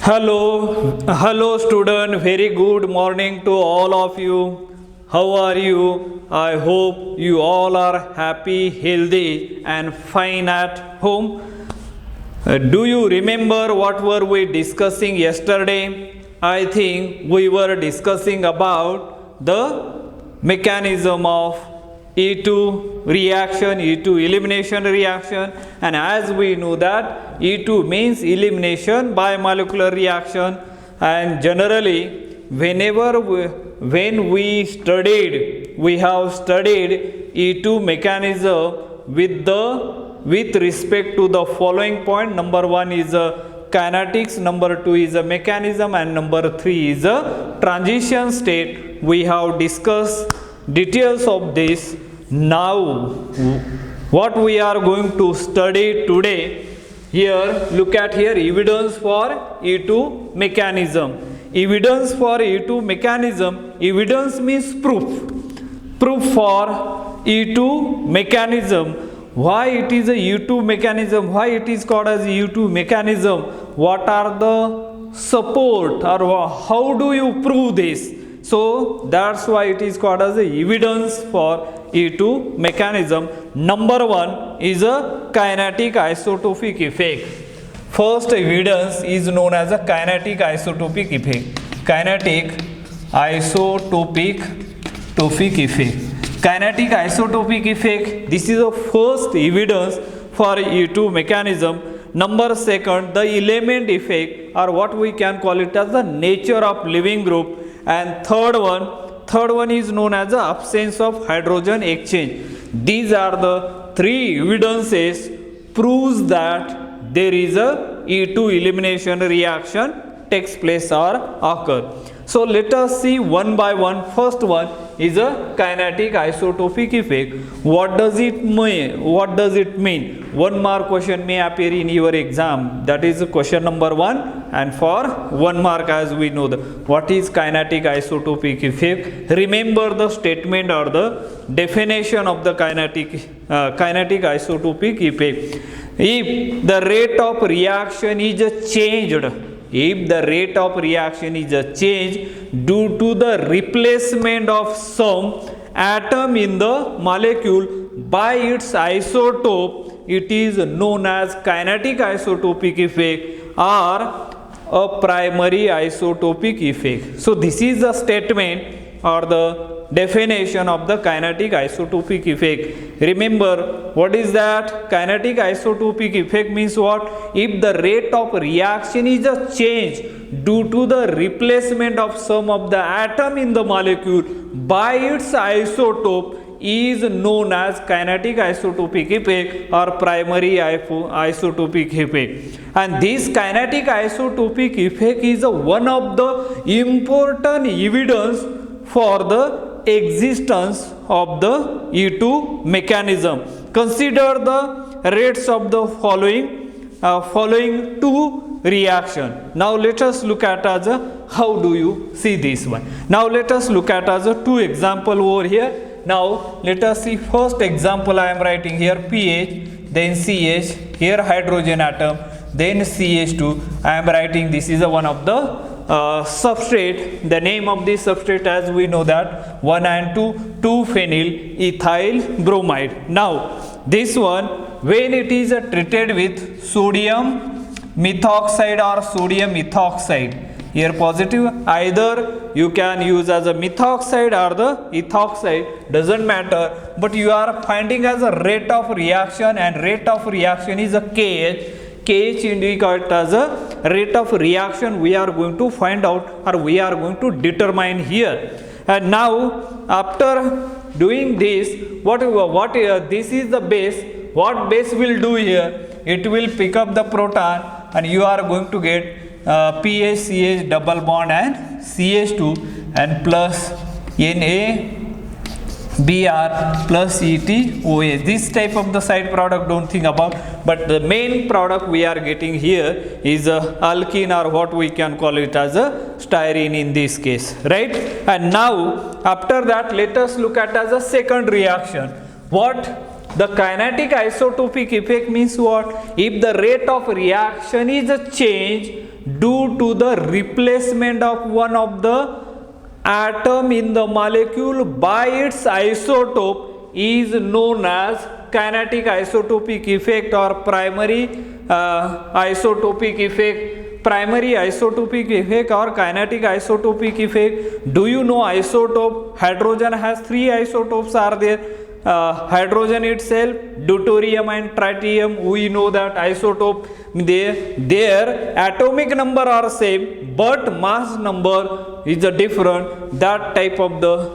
Hello student, very good morning to all of you. How are you? I hope you all are happy, healthy and fine at home. Do you remember what were we discussing yesterday? I think we were discussing about the mechanism of E2 reaction, E2 elimination reaction, and as we know that E2 means elimination by molecular reaction, and generally when we have studied E2 mechanism with respect to the following point. Number 1 is kinetics, number 2 is a mechanism, and number 3 is a transition state. We have discussed details of this. Now what we are going to study today, here look at here, evidence for E2 mechanism. Evidence for E2 mechanism, evidence means proof for E2 mechanism. Why it is a E2 mechanism, why it is called as E2 mechanism, what are the support or how do you prove this? So that's why it is called as the evidence for E2 mechanism. Number 1 is a kinetic isotopic effect. First evidence is known as a kinetic isotopic effect. Kinetic isotopic effect. Kinetic isotopic effect, this is the first evidence for E2 mechanism. Number 2, the element effect, or what we can call it as the nature of living group. And third one is known as the absence of hydrogen exchange. These are the 3 evidences proves that there is a E2 elimination reaction takes place or occur. So let us see one by one. First one is a kinetic isotopic effect. What does it mean? 1 mark question may appear in your exam. That is question number 1, and for 1 mark, as we know what is kinetic isotopic effect. Remember the statement or the definition of the kinetic isotopic effect. If the rate of reaction is changed, due to the replacement of some atom in the molecule by its isotope, it is known as kinetic isotopic effect or a primary isotopic effect. So this is the statement or the definition of the kinetic isotopic effect. Remember, what is that? Kinetic isotopic effect means what? If the rate of reaction is a change due to the replacement of some of the atom in the molecule by its isotope, is known as kinetic isotopic effect or primary isotopic effect. And this kinetic isotopic effect is one of the important evidence for the existence of the E2 mechanism. Consider the rates of the following 2 reaction. Now let us look at as how do you see this one. Now let us look at as 2 example over here. Now let us see first example. I am writing here pH, then CH, here hydrogen atom, then CH2. I am writing this is one of the substrate. The name of this substrate, as we know that 1 and 2-phenyl ethyl bromide. Now this one, when it is treated with sodium methoxide or sodium ethoxide, here positive, either you can use as a methoxide or the ethoxide, doesn't matter, but you are finding as a rate of reaction, and rate of reaction is a KH indicates as a rate of reaction. We are going to find out, or we are going to determine here. And now after doing this, this is the base. What base will do here? It will pick up the proton, and you are going to get PHCH double bond and CH2 and plus NaBr plus EtOH. This type of the side product don't think about, but the main product we are getting here is a alkene, or what we can call it as a styrene in this case, right? And now after that, let us look at as a second reaction. What? The kinetic isotopic effect means what? If the rate of reaction is a change due to the replacement of one of the atom in the molecule by its isotope is known as kinetic isotopic effect or primary isotopic effect. Primary isotopic effect or kinetic isotopic effect. Do you know isotope? Hydrogen has 3 isotopes are there. Hydrogen itself, deuterium and tritium. We know that isotope, their atomic number are same but mass number is a different. That type of the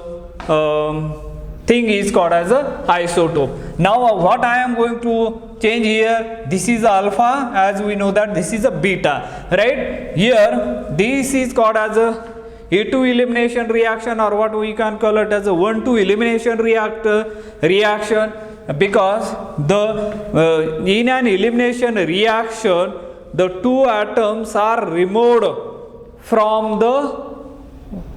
thing is called as a isotope. Now what I am going to change here, this is alpha, as we know that this is a beta, right? Here this is called as a A2 elimination reaction, or what we can call it as a 1,2 elimination reaction, because the in an elimination reaction the 2 atoms are removed from the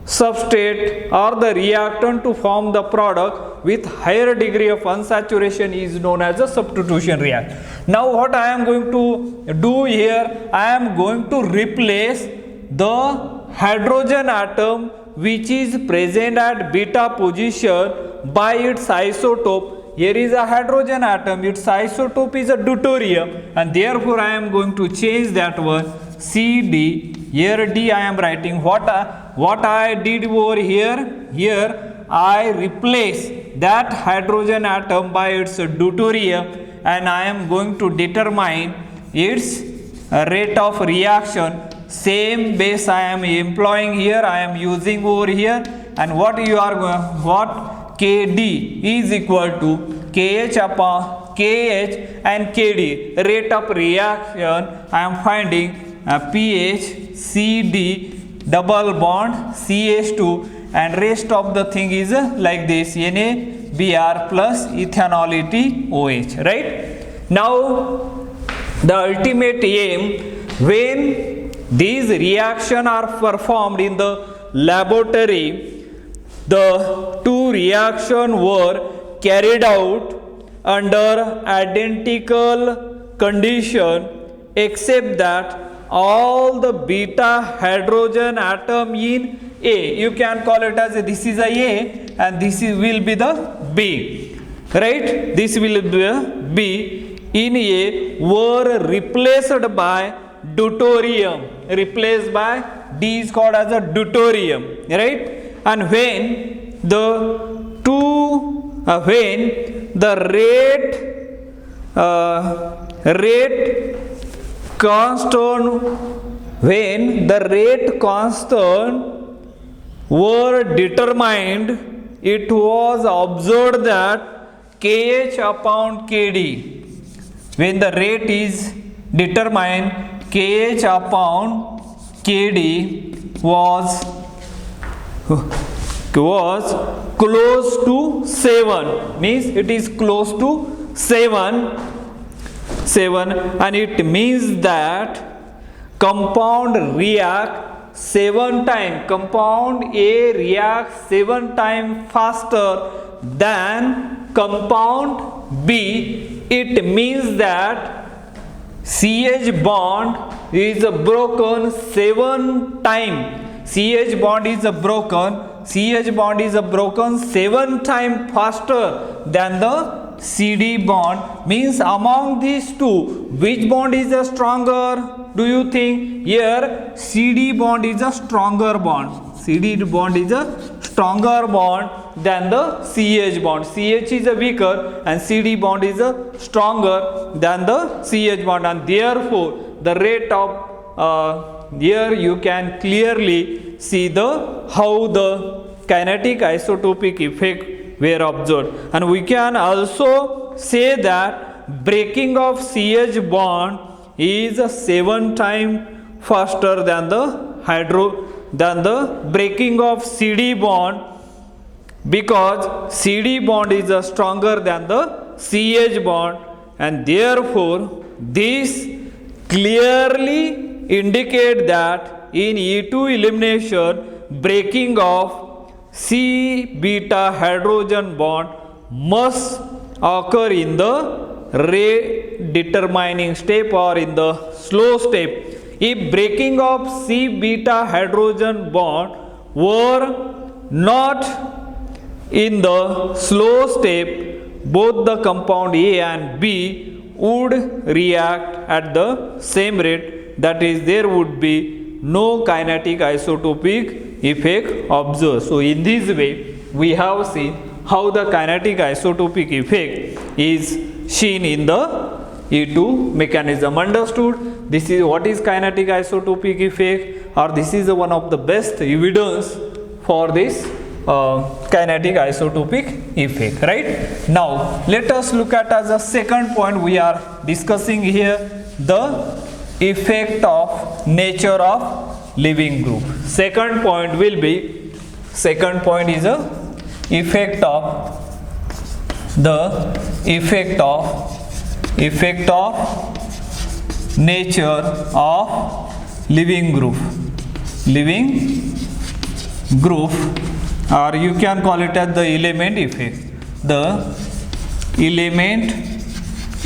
substrate or the reactant to form the product with higher degree of unsaturation is known as a substitution reaction. Now what I am going to do here, I am going to replace the hydrogen atom which is present at beta position by its isotope. Here is a hydrogen atom, its isotope is a deuterium, and therefore I am going to change that one CD. Here D I am writing. What I did over here I replace that hydrogen atom by its deuterium, and I am going to determine its rate of reaction. Same base I am employing here, I am using over here, and what KD is equal to KH upon KH and KD, rate of reaction I am finding pH, CD, double bond CH2, and rest of the thing is like this, NaBr plus ethanol OH, right? Now the ultimate aim, when these reactions are performed in the laboratory, the 2 reactions were carried out under identical condition, except that all the beta hydrogen atom in A, you can call it as this is a and this will be the B, right? This will be a B in A were replaced by deuterium, replaced by D is called as a deuterium, right? And when the rate constant were determined, it was observed that KH upon KD, when the rate is determined, KH upon KD was close to 7, means it is close to 7, and it means that compound react 7 times, compound A reacts 7 times faster than compound B. It means that CH bond is broken 7 times. CH bond is broken 7 times faster than the CD bond. Means among these two, which bond is a stronger? Do you think? Here CD bond is a stronger bond. CD bond is a stronger bond than the CH bond. CH is a weaker and CD bond is a stronger than the CH bond, and therefore the rate of here you can clearly see how the kinetic isotopic effect were observed. And we can also say that breaking of CH bond is 7 times faster than the breaking of CD bond, because CD bond is stronger than the CH bond, and therefore this clearly indicate that in E2 elimination breaking of C beta hydrogen bond must occur in the rate determining step or in the slow step. if breaking of C beta hydrogen bond were not in the slow step, both the compound A and B would react at the same rate, that is, there would be no kinetic isotopic effect observed. So in this way we have seen how the kinetic isotopic effect is seen in the E2 mechanism. Understood? This is what is kinetic isotopic effect, or this is one of the best evidence for this kinetic isotopic effect, right? Now let us look at as a second point we are discussing here, the effect of nature of living group. Second point is a effect of nature of living group, or you can call it as the element effect,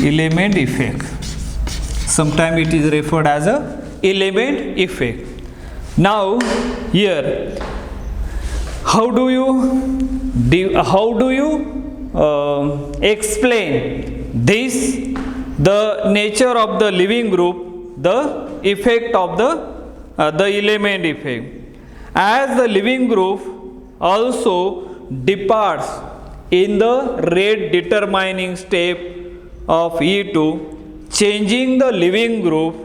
element effect. Sometimes it is referred as a element effect. Now here, how do you explain this, the nature of the living group, the effect of the element effect? As the living group also departs in the rate determining step of E2, changing the living group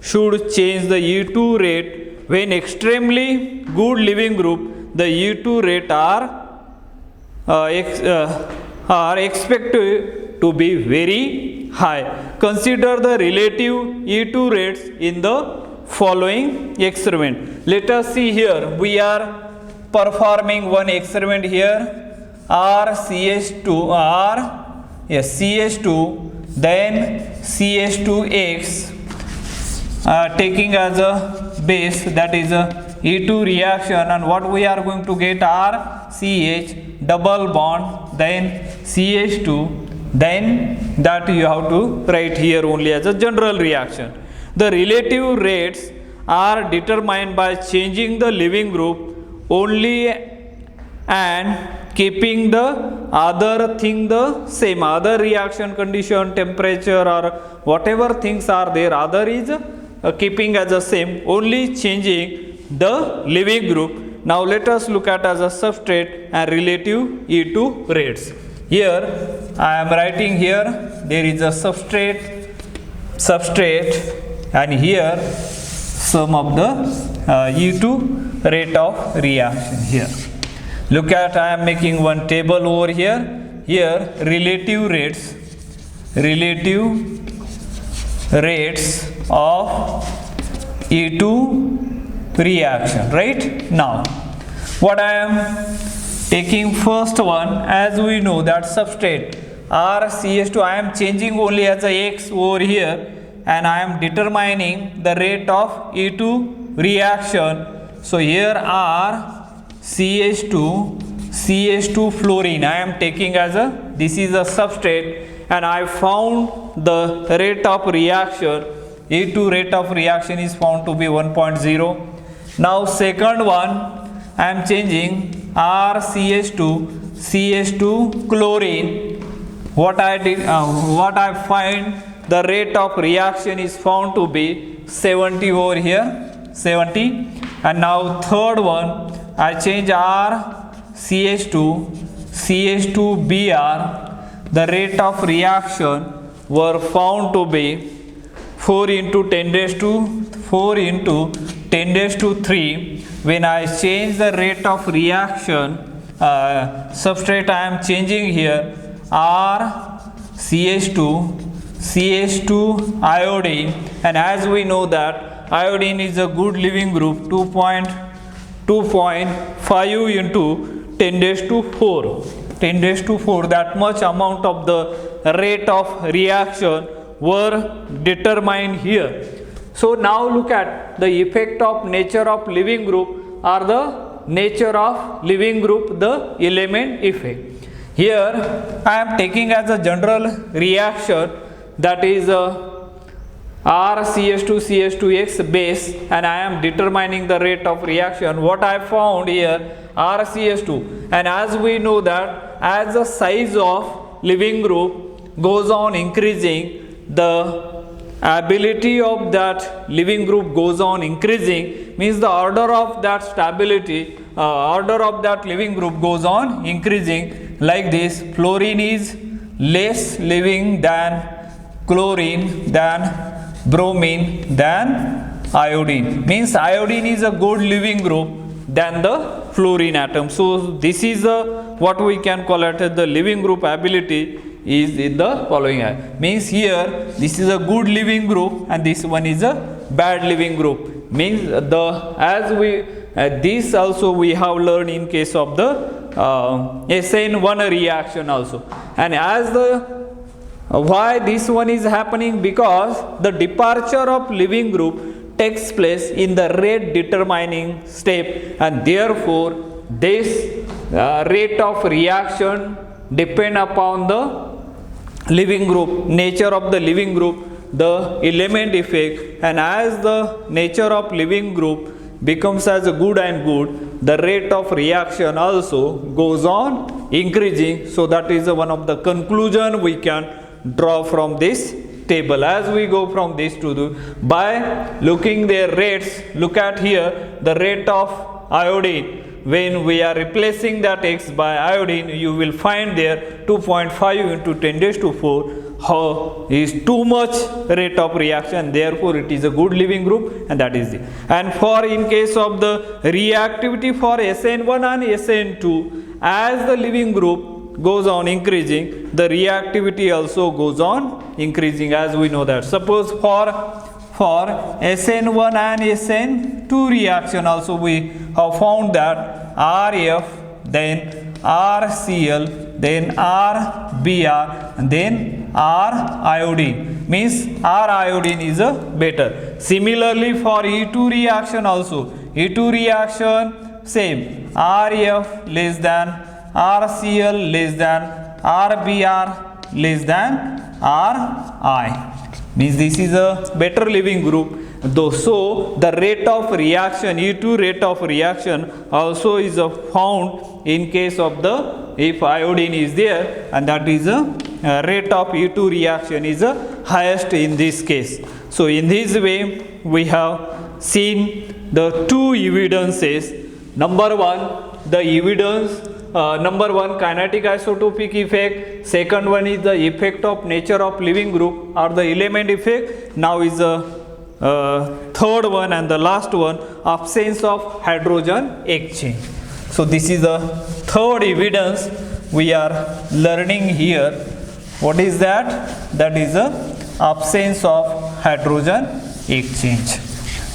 should change the E2 rate. When extremely good living group, the E2 rate are expected to be very high. Consider the relative E2 rates in the following experiment. Let us see here, we are performing one experiment here, CH2, then CH2X, taking as a base, that is a E2 reaction, and what we are going to get are CH double bond, then CH2, then that you have to write here only as a general reaction. The relative rates are determined by changing the living group only and keeping the other thing the same, other reaction condition, temperature, or whatever things are there, other is keeping as the same, only changing the living group. Now let us look at as a substrate and relative E2 rates. Here I am writing here, there is a substrate, and here sum of the E2 rate of reaction. Here look at, I am making one table over here. Here relative rates of E2 reaction. Right now what I am taking first one, as we know that substrate RCH2, I am changing only as a X over here, and I am determining the rate of E2 reaction. So here are CH2 fluorine, I am taking as a, this is a substrate, and I found the rate of reaction, E2 rate of reaction is found to be 1.0. Now second one, I am changing RCH2 chlorine. What I find, the rate of reaction is found to be 70 over here, 70. And now third one, I change CH2Br. The rate of reaction were found to be 4 into 10 raised to 3. When I change the rate of reaction, substrate I am changing here CH2 iodine, and as we know that iodine is a good living group, 2.5 into 10 raised to 4, that much amount of the rate of reaction were determined here. So now look at the effect of nature of living group, or the nature of living group, the element effect. Here I am taking as a general reaction, that is RCH2CH2X base, and I am determining the rate of reaction. What I found here, RCH2, and as we know that as the size of living group goes on increasing, the ability of that living group goes on increasing, means the order of that stability, order of that living group goes on increasing like this. Fluorine is less living than chlorine, than bromine, than iodine, means iodine is a good living group than the fluorine atom. So this is what we can call it as the living group ability is in the following means here this is a good living group and this one is a bad living group, means the as we this also we have learned in case of the SN1 reaction also. And as the why this one is happening, because the departure of living group takes place in the rate determining step, and therefore this rate of reaction depend upon the living group, nature of the living group, the element effect, and as the nature of living group becomes as a good and good, the rate of reaction also goes on increasing. So that is one of the conclusion we can draw from this table. As we go from this to the, by looking their rates, look at here the rate of iodine. When we are replacing that X by iodine, you will find there 2.5 into 10 raised to 4 how is too much rate of reaction, therefore it is a good living group, and that is it. And for in case of the reactivity for SN1 and SN2, as the living group goes on increasing, the reactivity also goes on increasing, as we know that. Suppose for SN1 and SN2 reaction also we have found that RF, then RCl, then RBr, and then R iodine, means R iodine is a better. Similarly for E2 reaction also, E2 reaction same, RF less than RCl less than RBr less than RI, means this is a better living group. Though so the rate of reaction, E2 rate of reaction also is found in case of the if iodine is there, and that is a rate of E2 reaction is highest in this case. So in this way we have seen the two evidences. Number one, the evidence number one, kinetic isotopic effect. Second one is the effect of nature of living group or the element effect. Now is the third one and the last one, absence of hydrogen exchange. So this is the third evidence we are learning here. What is that? That is the absence of hydrogen exchange.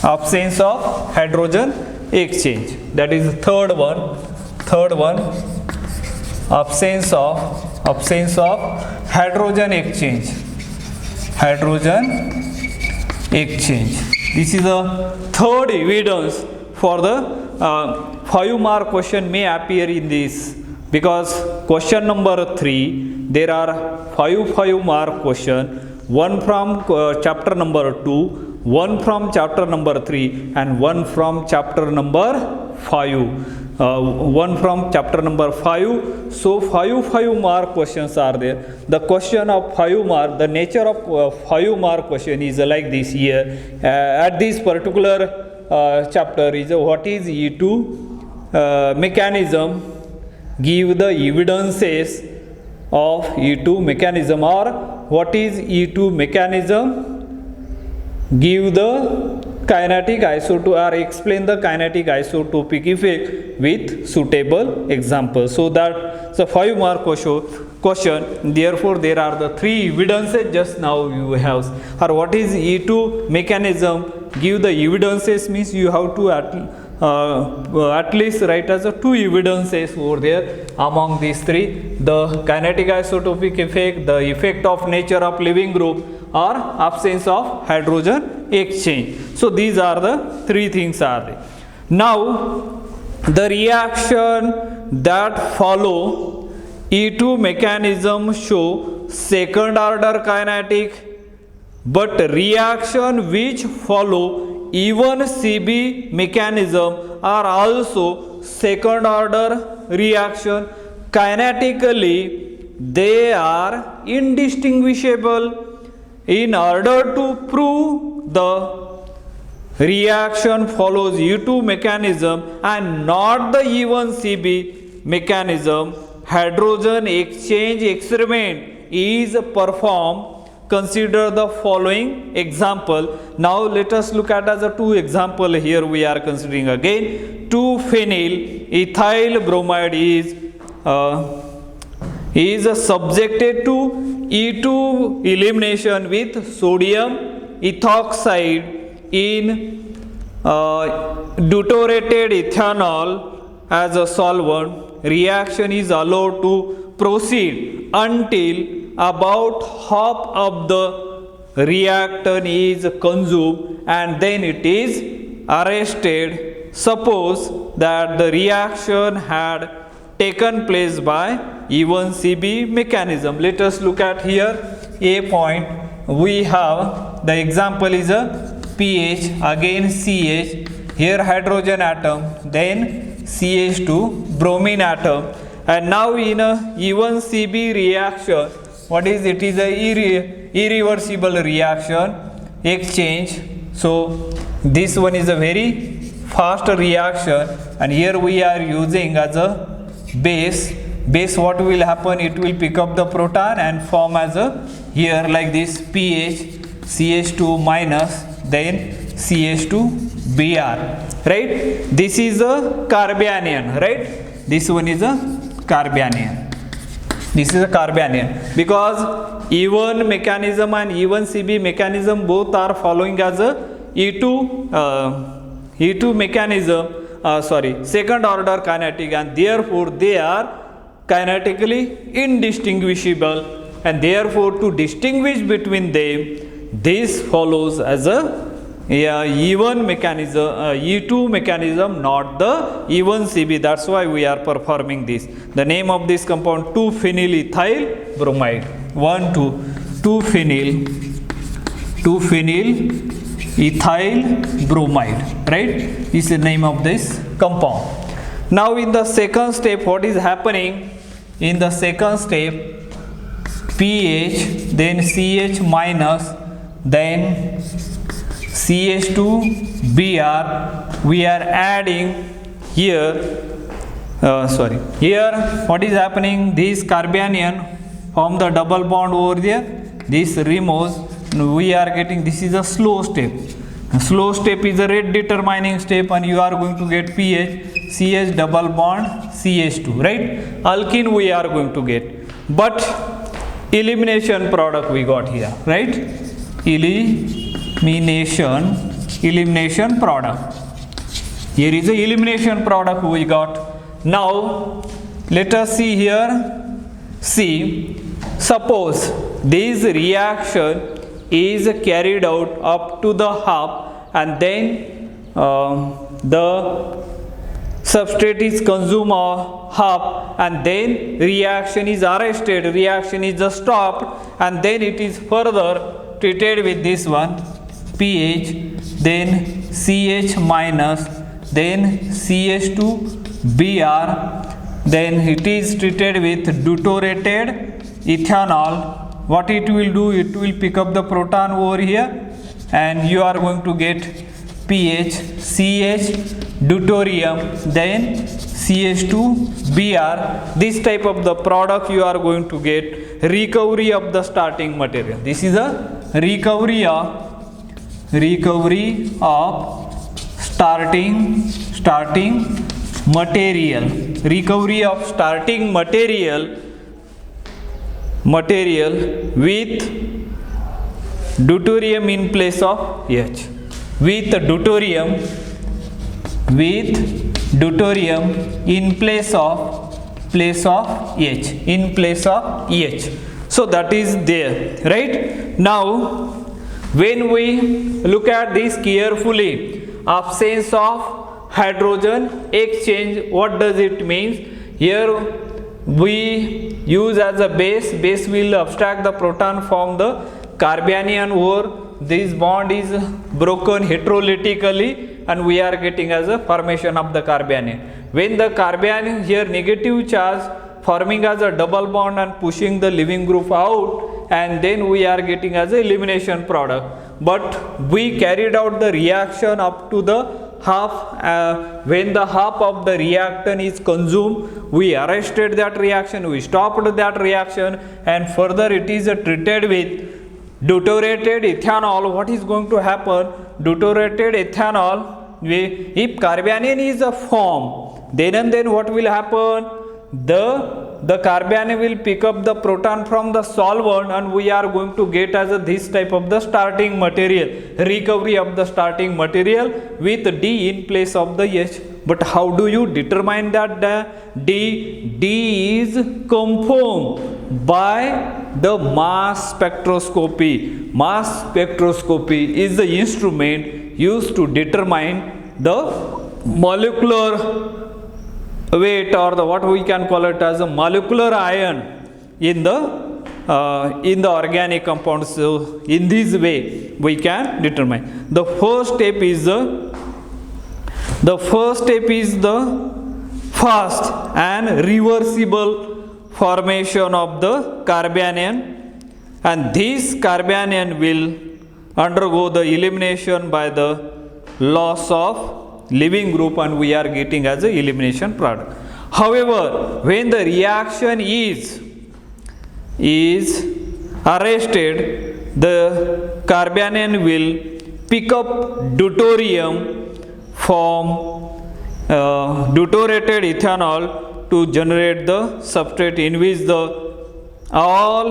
Absence of hydrogen exchange. That is the third one. Third one, absence of hydrogen exchange. Hydrogen exchange. This is the third evidence for the 5 mark question may appear in this, because question number 3 there are 5 mark question, one from chapter number 2, one from chapter number 3, and one from chapter number 5. One from chapter number 5. So 5 mark questions are there. The question of 5 mark, the nature of 5 mark question is like this here. At this particular chapter is what is E2 mechanism, give the evidences of E2 mechanism, or what is E2 mechanism, give the kinetic isotope or explain the kinetic isotopic effect with suitable examples. So that the 5 mark question. Therefore there are the 3 evidences just now you have. Or what is E2 mechanism, give the evidences, means you have to at least write as a 2 evidences over there among these 3, the kinetic isotopic effect, the effect of nature of living group, or absence of hydrogen exchange. So these are the 3 things are there. Now the reaction that follow E2 mechanism show second order kinetic, but reaction which follow even CB mechanism are also second order reaction. Kinetically they are indistinguishable. In order to prove the reaction follows U2 mechanism and not the even CB mechanism, hydrogen exchange experiment is performed. Consider the following example. Now let us look at as a two example here we are considering again. 2-phenyl ethyl bromide is subjected to E2 elimination with sodium ethoxide in deuterated ethanol as a solvent. Reaction is allowed to proceed until about half of the reactant is consumed and then it is arrested. Suppose that the reaction had taken place by even CB mechanism. Let us look at here a point. We have the example is a pH, again CH, here hydrogen atom, then CH2 bromine atom, and now in a even CB reaction, what is it? Is a irreversible reaction exchange. So this one is a very fast reaction and here we are using as a base. What will happen? It will pick up the proton and form as a here like this pH CH2 minus then CH2Br, right? This is a carbanion, right? This one is a carbanion. This is a carbanion because even mechanism and even CB mechanism both are following as a E2 mechanism, second order kinetic, and therefore they are kinetically indistinguishable, and therefore to distinguish between them this follows as a even mechanism, E2 mechanism, not the even CB. That's why we are performing this. The name of this compound 2-phenyl ethyl bromide. 2-phenyl ethyl bromide, right? Is the name of this compound. Now in the second step, what is happening? In the second step, pH, then CH minus, then CH2Br, we are adding here, here what is happening? This carbanion form the double bond over there, this removes, we are getting, this is a slow step. A slow step is a rate determining step and you are going to get pH, CH double bond CH2, right? Alkene we are going to get, but elimination product we got here, right? Elimination product. Here is the elimination product we got. Now let us see here. See, suppose this reaction is carried out up to the half and then the substrate is consumed half and then reaction is arrested, reaction is just stopped, and then it is further treated with this one pH, then CH minus, then CH2Br, then it is treated with deuterated ethanol. What it will do? It will pick up the proton over here and you are going to get pH, CH deuterium, then CH2Br. This type of the product you are going to get. Recovery of the starting material. This is a recovery of starting material. Recovery of starting material with deuterium in place of H. With deuterium in place of H, in place of H. So that is there, right? Now when we look at this carefully, absence of hydrogen exchange, what does it mean? Here we use as a base will abstract the proton, form the Carbanion ore, this bond is broken heterolytically and we are getting as a formation of the carbanion. When the carbanion here negative charge forming as a double bond and pushing the leaving group out, and then we are getting as a elimination product. But we carried out the reaction up to the half. When the half of the reactant is consumed, we arrested that reaction, we stopped that reaction, and further it is treated with deuterated ethanol. What is going to happen? Deuterated ethanol, if carbanion is a form, then and then what will happen? The carbanion will pick up the proton from the solvent and we are going to get as this type of the starting material, recovery of the starting material with D in place of the H. But how do you determine that D is confirmed by the mass spectroscopy. Mass spectroscopy is the instrument used to determine the molecular weight, or the what we can call it as a molecular ion in the organic compounds. So in this way we can determine. The first step is the fast and reversible formation of the carbanion, and this carbanion will undergo the elimination by the loss of leaving group, and we are getting as a elimination product. However, when the reaction is arrested, the carbanion will pick up deuterium from deuterated ethanol to generate the substrate in which the all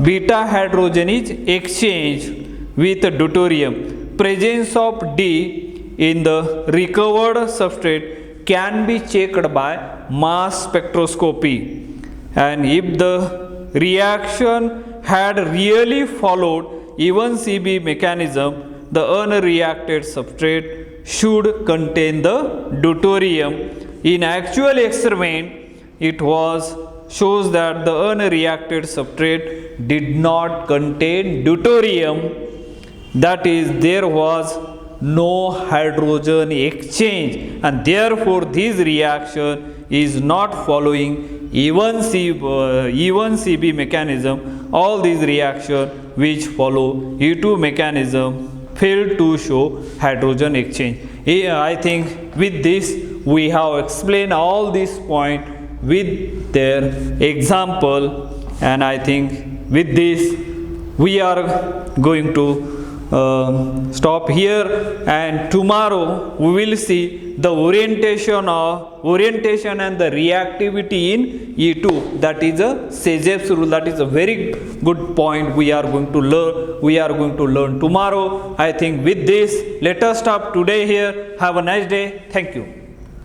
beta hydrogen is exchanged with deuterium. Presence of D in the recovered substrate can be checked by mass spectroscopy, and if the reaction had really followed even CB mechanism, the unreacted substrate should contain the deuterium. In actual experiment, it shows that the unreacted substrate did not contain deuterium. That is, there was no hydrogen exchange, and therefore this reaction is not following even CB mechanism. All these reactions which follow E2 mechanism fail to show hydrogen exchange. I think with this we have explained all these points with their example, and I think with this we are going to stop here, and tomorrow we will see the orientation and the reactivity in E2. That is a Saget's rule. That is a very good point we are going to learn tomorrow. I think with this let us stop today here. Have a nice day. Thank you.